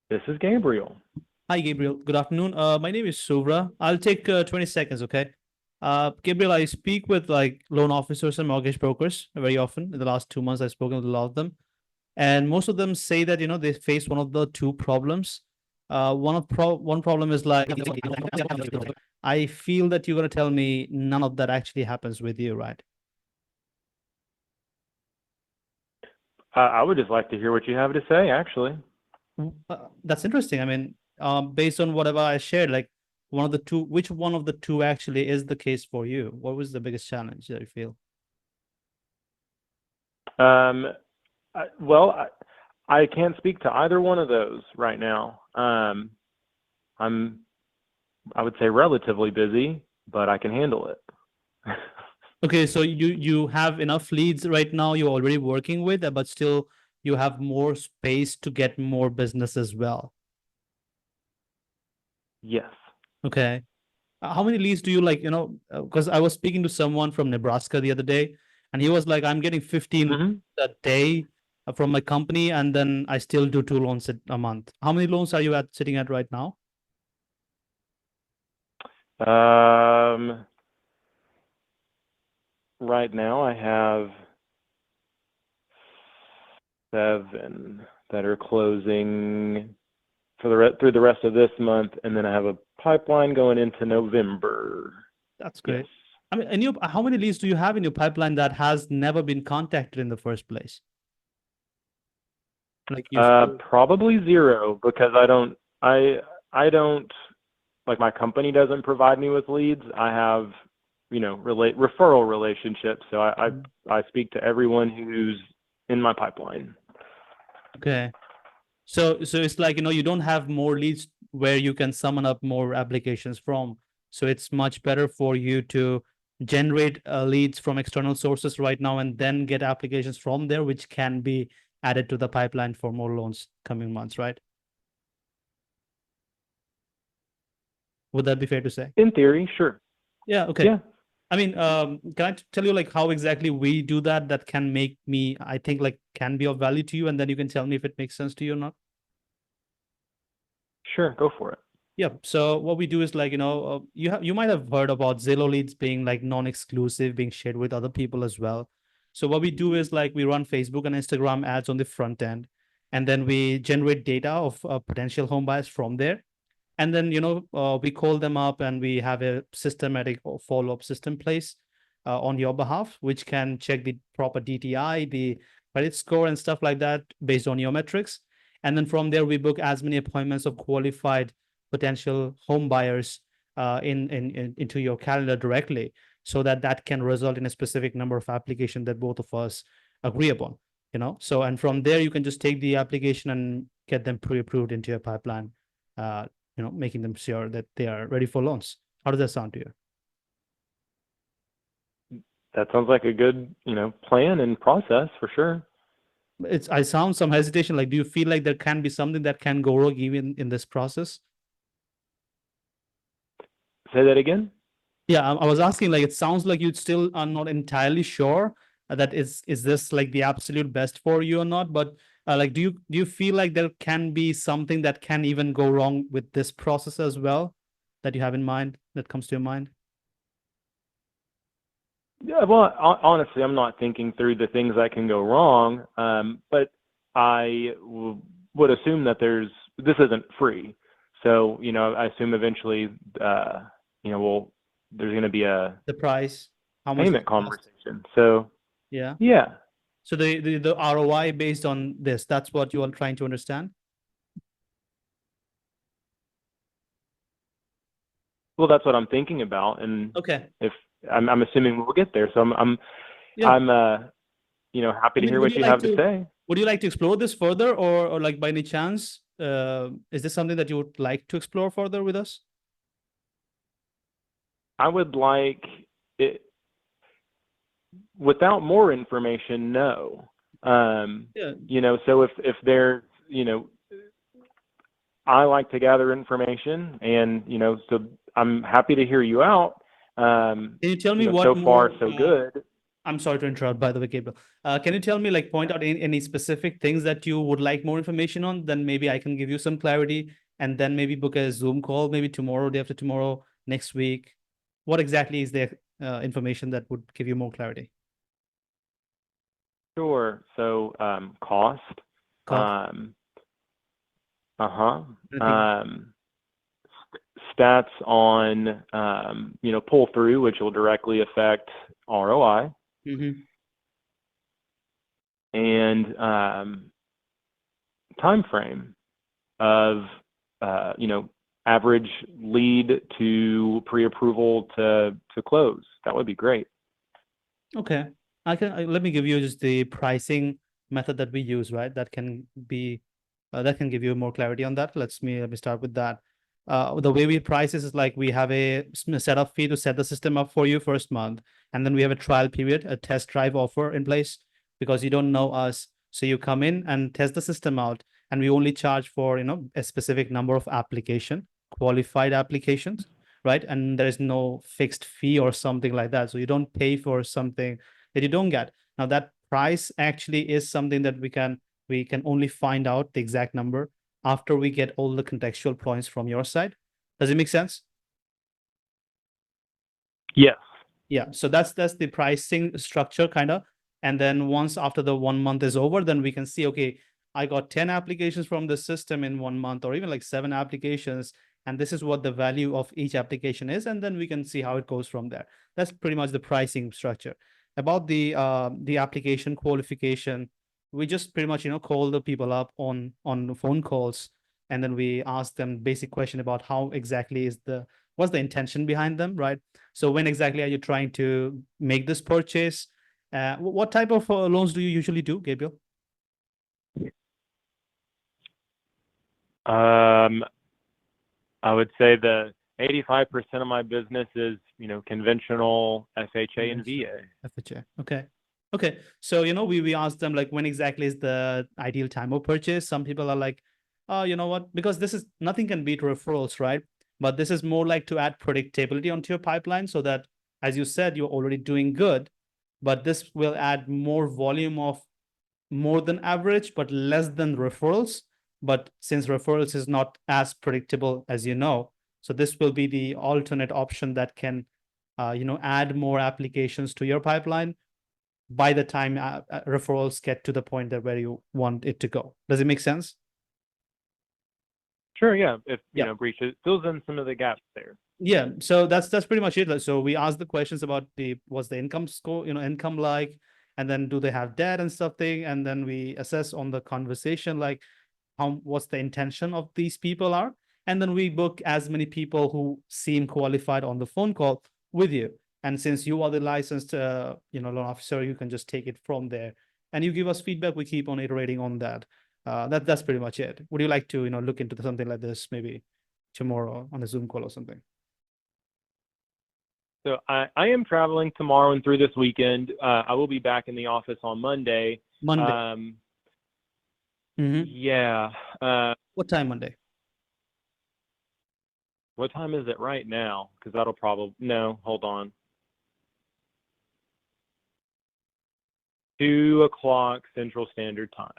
This is Gabriel. Hi, Gabriel. Good afternoon. My name is Suvra. I'll take 20 seconds, okay? Gabriel, I speak with like loan officers and mortgage brokers very often. In the last 2 months, I've spoken with a lot of them, and most of them say that they face one of the two problems. One problem is like I feel that you're gonna tell me none of that actually happens with you, right? I would just like to hear what you have to say, actually. That's interesting. I mean, based on whatever I shared, like one of the two, which one of the two actually is the case for you? What was the biggest challenge that you feel? Um, well, I can't speak to either one of those right now. I'm, I would say, relatively busy, but I can handle it. Okay, so you have enough leads right now you're already working with, but still you have more space to get more business as well. Yes. Okay. How many leads do you like, because I was speaking to someone from Nebraska the other day, and he was like, I'm getting 15 hmm a day from my company, and then I still do two loans a month. How many loans are you at sitting at right now? Um, right now I have 7 that are closing for through the rest of this month, and then I have a pipeline going into November. That's Yes. great. I mean, how many leads do you have in your pipeline that has never been contacted in the first place? Like you still, Probably zero because I don't like my company doesn't provide me with leads. I have, referral relationships. So I speak to everyone who's in my pipeline. okay. So it's like, you don't have more leads where you can summon up more applications from. So it's much better for you to generate leads from external sources right now and then get applications from there, which can be added to the pipeline for more loans coming months, right? Would that be fair to say? In theory, sure. Yeah, okay. Yeah, I mean, can I tell you like how exactly we do that? That can make me, I think, like can be of value to you, and then you can tell me if it makes sense to you or not. sure. Go for it. Yeah. So what we do is like, you might have heard about Zillow leads being like non-exclusive, being shared with other people as well. So what we do is like we run Facebook and Instagram ads on the front end, and then we generate data of potential home buyers from there. And then, we call them up and we have a systematic follow-up system place on your behalf, which can check the proper DTI, the credit score and stuff like that based on your metrics. And then from there, we book as many appointments of qualified potential home buyers into your calendar directly, so that that can result in a specific number of applications that both of us agree upon. So and from there you can just take the application and get them pre-approved into your pipeline, making them sure that they are ready for loans. How does that sound to you? That sounds like a good, plan and process for sure. I sound some hesitation. Like, do you feel like there can be something that can go wrong even in this process? Say that again. Yeah, I was asking, like, it sounds like you still are not entirely sure that is this like the absolute best for you or not. But like, do you feel like there can be something that can even go wrong with this process as well that you have in mind that comes to your mind? Yeah, well, honestly, I'm not thinking through the things that can go wrong, but would assume that this isn't free. So, I assume eventually, well, there's going to be a The price, how much does payment it cost? conversation. So, Yeah. yeah, So the ROI based on this, that's what you are trying to understand. well, that's what I'm thinking about, and Okay. if I'm assuming we'll get there. So Yeah. I'm, happy I to mean, hear what you have to say. would you like to explore this further, or like by any chance, is this something that you would like to explore further with us? I would like it without more information. No. Yeah. So if there's, I like to gather information, and so I'm happy to hear you out. Can you tell me what So far more? so good. I'm sorry to interrupt, by the way, Gabriel. Can you tell me, like, point out any specific things that you would like more information on? Then maybe I can give you some clarity and then maybe book a Zoom call, maybe tomorrow, day after tomorrow, next week. What exactly is the information that would give you more clarity? Sure. So cost. Cost, Uh-huh. anything else? Um, Stats on pull through, which will directly affect ROI, Mm-hmm. and time frame of average lead to pre-approval to close. That would be great. Okay. Let me give you just the pricing method that we use, right? That can be that can give you more clarity on that. Let me start with that. The way we price this is like we have a setup fee to set the system up for you first month, and then we have a trial period, a test drive offer in place because you don't know us. So you come in and test the system out, and we only charge for a specific number of qualified applications, right? And there is no fixed fee or something like that. So you don't pay for something that you don't get. Now that price actually is something that we can only find out the exact number after we get all the contextual points from your side. Does it make sense? Yes. Yeah, so that's the pricing structure kind of. And then once after the 1 month is over, then we can see, okay, I got 10 applications from the system in 1 month, or even like 7 applications, and this is what the value of each application is, and then we can see how it goes from there. That's pretty much the pricing structure. About the application qualification, we just pretty much call the people up on phone calls, and then we ask them basic question about how exactly is the what's the intention behind them, right? So when exactly are you trying to make this purchase? What type of loans do you usually do, Gabriel? Um, I would say the 85% of my business is, conventional FHA and Conventional VA. FHA. Okay. Okay. So, we asked them like when exactly is the ideal time of purchase. Some people are like, oh, you know what? Because this is nothing can beat referrals, right? But this is more like to add predictability onto your pipeline so that, as you said, you're already doing good, but this will add more volume of more than average, but less than referrals. But since referrals is not as predictable as so this will be the alternate option that can, add more applications to your pipeline by the time referrals get to the point that where you want it to go. Does it make sense? Sure, yeah. If, Yeah. breaches fills in some of the gaps there. Yeah, so that's pretty much it. So we ask the questions about what's the income score, income like, and then do they have debt and stuff thing, and then we assess on the conversation like what's the intention of these people are, and then we book as many people who seem qualified on the phone call with you. And since you are the licensed loan officer, you can just take it from there, and you give us feedback. We keep on iterating on that. That's pretty much it. Would you like to look into something like this maybe tomorrow on a Zoom call or something? So I am traveling tomorrow and through this weekend. I will be back in the office on Monday. Monday. Mm-hmm. Yeah. What time Monday? What time is it right now? Because that'll probably no. Hold on. 2 o'clock Central Standard Time.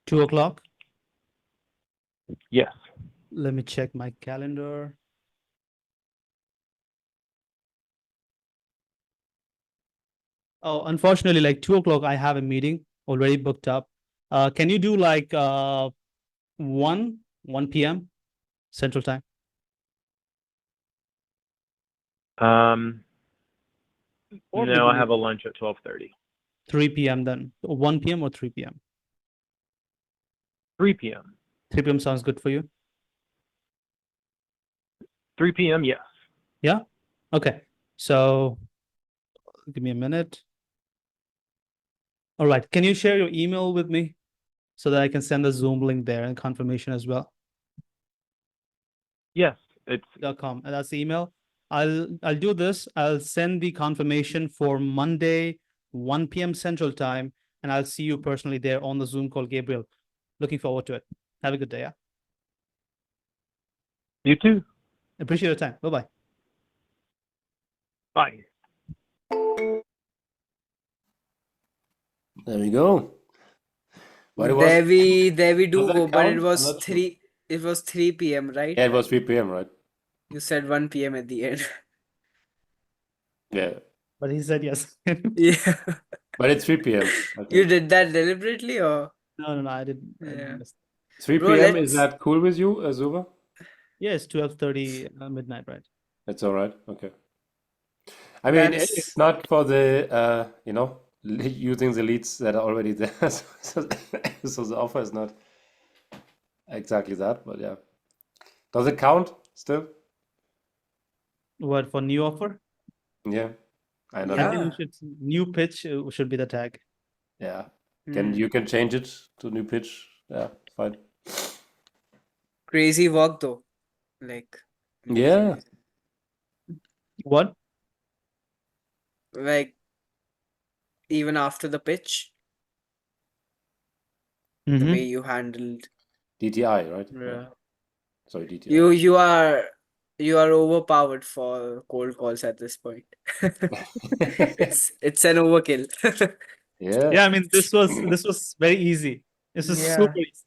2 o'clock. Yes. Let me check my calendar. Oh, unfortunately, like 2 o'clock, I have a meeting already booked up. Can you do like 1 p.m. Central Time? Or No, I maybe have a lunch at 12:30. 3 p.m. then. 1 p.m. or 3 p.m.? 3 p.m. 3 p.m. sounds good for you? 3 p.m. Yes. Yeah? Okay. So give me a minute. All right. Can you share your email with me so that I can send the Zoom link there and confirmation as well? Yes. It's .com. And that's the email. I'll do this. I'll send the confirmation for Monday, 1 p.m. Central Time, and I'll see you personally there on the Zoom call, Gabriel. Looking forward to it. Have a good day. Yeah. you too. Appreciate your time. Bye-bye. Bye. There we go. But it was, There we do does that go, but count? I'm not sure. it was 3 p.m., right? Yeah, it was 3 p.m., right? You said 1 p.m. at the end. Yeah. But he said yes. Yeah. But it's 3 p.m., I You think. did that deliberately or? No, I didn't. Yeah. Miss. 3 Bro, p.m., is let's that cool with you, Zuba? Yes, 12:30 midnight, right? That's all right. Okay. I mean, it's that's not for the, using the leads that are already there. So the offer is not exactly that, but yeah. Does it count still? What for new offer? Yeah. I don't I know. think we yeah. should new pitch should be the tag. Yeah. Hmm. You can change it to new pitch. Yeah, fine. Crazy work though. Like Yeah. amazing. What? Like even after the pitch, the Mm-hmm. way you handled. DTI, right? Yeah. Sorry, DTI. You are overpowered for cold calls at this point. It's an overkill. Yeah. Yeah, I mean this was very easy. This was Yeah. super easy.